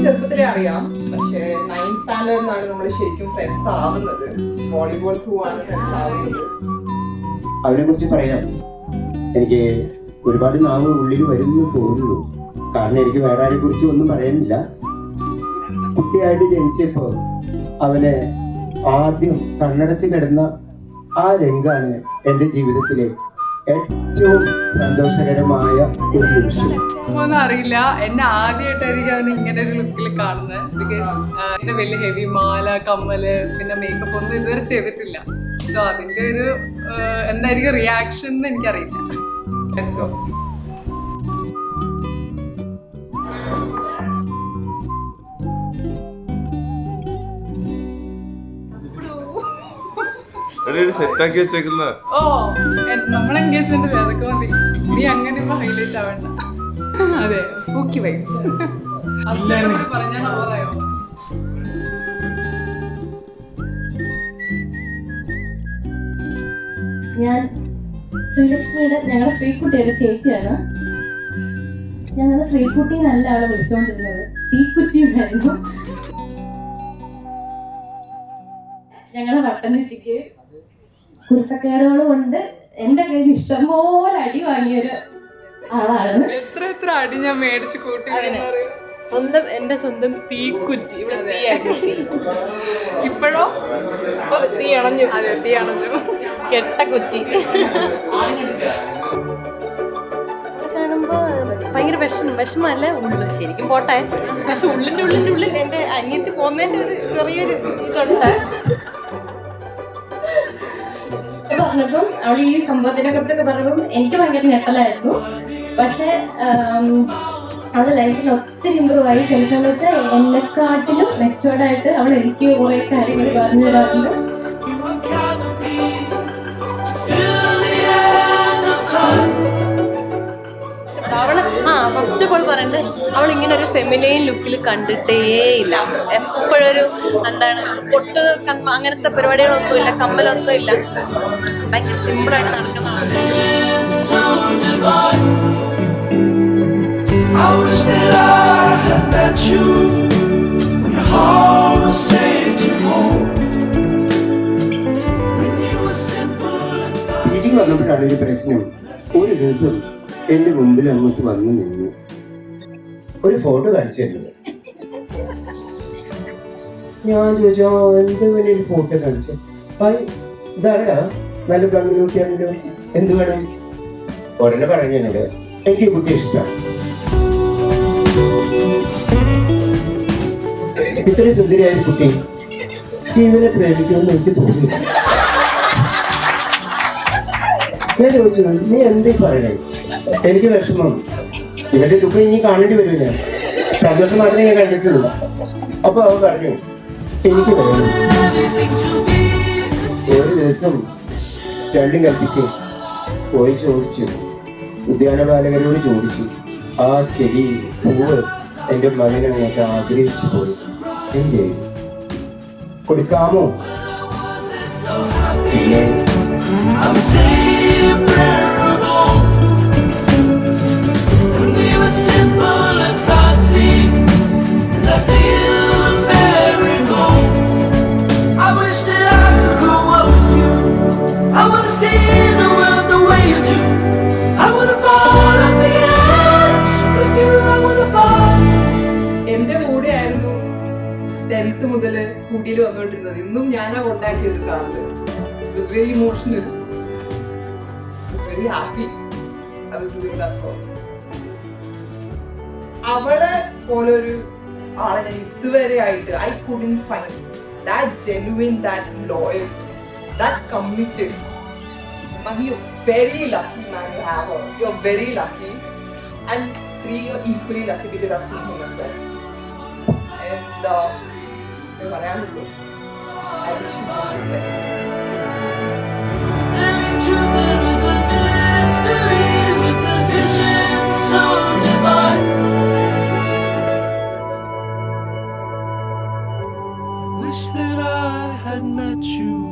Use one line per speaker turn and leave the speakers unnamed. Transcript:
ചെറുപ്പത്തിലേ അറിയാം. പക്ഷെ 9th സ്റ്റാൻഡേർഡിലാണ് നമ്മൾ ശരിക്കും ഫ്രണ്ട്സ് ആവുന്നത്. വോളിബോൾ ത്രൂ ആണ് ഫ്രണ്ട്സ് ആവുന്നത്.
അവനെ കുറിച്ച് പറയാം. എനിക്ക് ഒരുപാട് നാവ് ഉള്ളിൽ വരുമെന്ന് തോന്നുന്നു. കാരണം എനിക്ക് വേറെ ആരെ കുറിച്ച് ഒന്നും പറയാനില്ല. കുട്ടിയായിട്ട് ജനിച്ചപ്പോ അവനെ ആദ്യം കണ്ണടച്ച് കിടന്ന ആ രംഗാണ് എൻ്റെ ജീവിതത്തിലെ ഏറ്റവും സന്തോഷകരമായ ഒരു നിമിഷം.
ഒന്നും അറിയില്ല, എന്നെ ആദ്യമായിട്ടായിരിക്കും അവന് ഇങ്ങനെ ഒരു ലുക്കിൽ കാണുന്നത്. ബിക്കോസ് ഇതിന്റെ വലിയ ഹെവി മാല, കമ്മല്, പിന്നെ മേക്കപ്പ് ഒന്നും ഇതുവരെ ചെയ്തിട്ടില്ല. സോ അതിന്റെ ഒരു എന്തായിരിക്കും റിയാക്ഷൻ എന്ന് എനിക്കറിയില്ല. Let's go.
സെറ്റാക്കി വെച്ചേക്കുന്ന
നമ്മളെ എൻഗേജ്മെന്റ് അതൊക്കെ മതി. നീ അങ്ങനെ ഹൈലൈറ്റ് ആവണ്ട. അതെ, പൂക്കി വൈബ്സ്. അതിലൂടെ പറഞ്ഞാൽ ഓവറായോ?
ഞാൻ ശ്രീലക്ഷ്മിയുടെ, ഞങ്ങളുടെ ശ്രീകുട്ടിയുടെ ചേച്ചിയാണ്. ഞങ്ങളുടെ ശ്രീകുട്ടി നല്ല ആളെ വിളിച്ചോണ്ടിരുന്നത് തീക്കുറ്റി എന്നായിരുന്നു. ഞങ്ങളുടെ വട്ടൻചുറ്റിക്ക് കുരുത്തക്കേടുകൾ കൊണ്ട് എൻ്റെ കയ്യിൽ നിന്ന് ഇഷ്ടംപോലെ അടി വാങ്ങിയൊരു ആളാണ്.
എത്ര അടി ഞാൻ മേടിച്ച് കൂട്ടി.
സ്വന്തം എന്റെ സ്വന്തം തീക്കുറ്റി. ഇവിടെ
ഇപ്പോഴോ
തീ അണഞ്ഞു.
അതെ, തീ അണഞ്ഞു.
കെട്ട കുറ്റി കാണുമ്പോ ഭയങ്കര വിഷമല്ല. ശരിക്കും പോട്ടെ, പക്ഷെ ഉള്ളിന്റെ ഉള്ളിൽ എന്റെ അനിയത്തി പോന്നതിന്റെ ഒരു ചെറിയൊരു ഇതുണ്ട്.
പറഞ്ഞപ്പം അവൾ ഈ സംഭവത്തിനെ കുറിച്ചൊക്കെ പറഞ്ഞപ്പം എനിക്ക് ഭയങ്കര ഞെട്ടലായിരുന്നു. പക്ഷെ അവളുടെ ലൈഫിൽ ഒത്തിരി ഇമ്പ്രൂവ് ആയി. ചില സമയത്ത് എന്നെക്കാട്ടിലും മെച്ചോർഡായിട്ട് അവൾ എനിക്ക് കുറെ കാര്യങ്ങൾ പറഞ്ഞു തരാറുണ്ട്.
ഫസ്റ്റ് ഓഫ് ഓൾ പറയണ്ട്, അവൾ ഇങ്ങനെ ഒരു ഫെമിനൈൻ ലുക്കിൽ കണ്ടിട്ടേ ഇല്ല. എപ്പോഴൊരു പൊട്ട് അങ്ങനത്തെ പരിപാടികളൊന്നുമില്ല, കമ്മലൊന്നുമില്ല. ഭയങ്കര സിമ്പിളായിട്ട് നടക്കുന്നതാണ്.
വന്നപ്പോഴാണ് ഒരു പ്രശ്നം. ഒരു ദിവസം എന്റെ മുമ്പിൽ അങ്ങോട്ട് വന്നു നിന്നു. ഒരു ഫോട്ടോ കാണിച്ചു തരുന്നത്. ഞാൻ ചോദിച്ചോ, എന്താ ഒരു ഫോട്ടോ കാണിച്ചു? ഇതാരടാ, നല്ല ഭംഗിയാണല്ലോ, എന്ത് വേണം? ഉടനെ പറഞ്ഞത് എനിക്ക് കുട്ടി ഇഷ്ടമാണ്. ഇത്രയും സുന്ദരിയായ കുട്ടി ഇവനെ പ്രേമിക്കുമെന്ന് എനിക്ക് തോന്നിയില്ല. ഞാൻ ചോദിച്ചു, നീ എന്തീ പറയണേ? എനിക്ക് വിഷമം. ഇവന്റെ ദുഃഖം ഇനി കാണേണ്ടി വരില്ല, സന്തോഷം മാത്രമേ ഞാൻ കണ്ടിട്ടുള്ളൂ. അപ്പൊ അവൻ പറഞ്ഞു, എനിക്ക് വേണം. ഒരു ദിവസം രണ്ടും കൽപ്പിച്ച് പോയി ചോദിച്ചു, ഉദ്യാനപാലകരോട് ചോദിച്ചു. ആ ചെടി പൂവ് എൻ്റെ മകൻ അങ്ങോട്ട് ആഗ്രഹിച്ചു പോയി. എന്തേ കൊടുക്കാമോ? പിന്നെ
എന്റെ കൂടെ ആയിരുന്നു 10th മുതൽ സ്കൂട്ടിയിൽ വന്നുകൊണ്ടിരുന്നത്. ഇന്നും ഞാനാ കൊണ്ടാക്കിയത് കാറില്. It was very emotional. I was very happy I was doing that for. അവളെ പോലൊരു ആളെ ഞാൻ ഇതുവരെ ആയിട്ട് I couldn't find that genuine, that loyal, that committed. Mami, you're very lucky, man, you have her. You're very lucky. And Sri, you're equally lucky because I've seen him as well. And I wish you all the best.
Wish that I had met you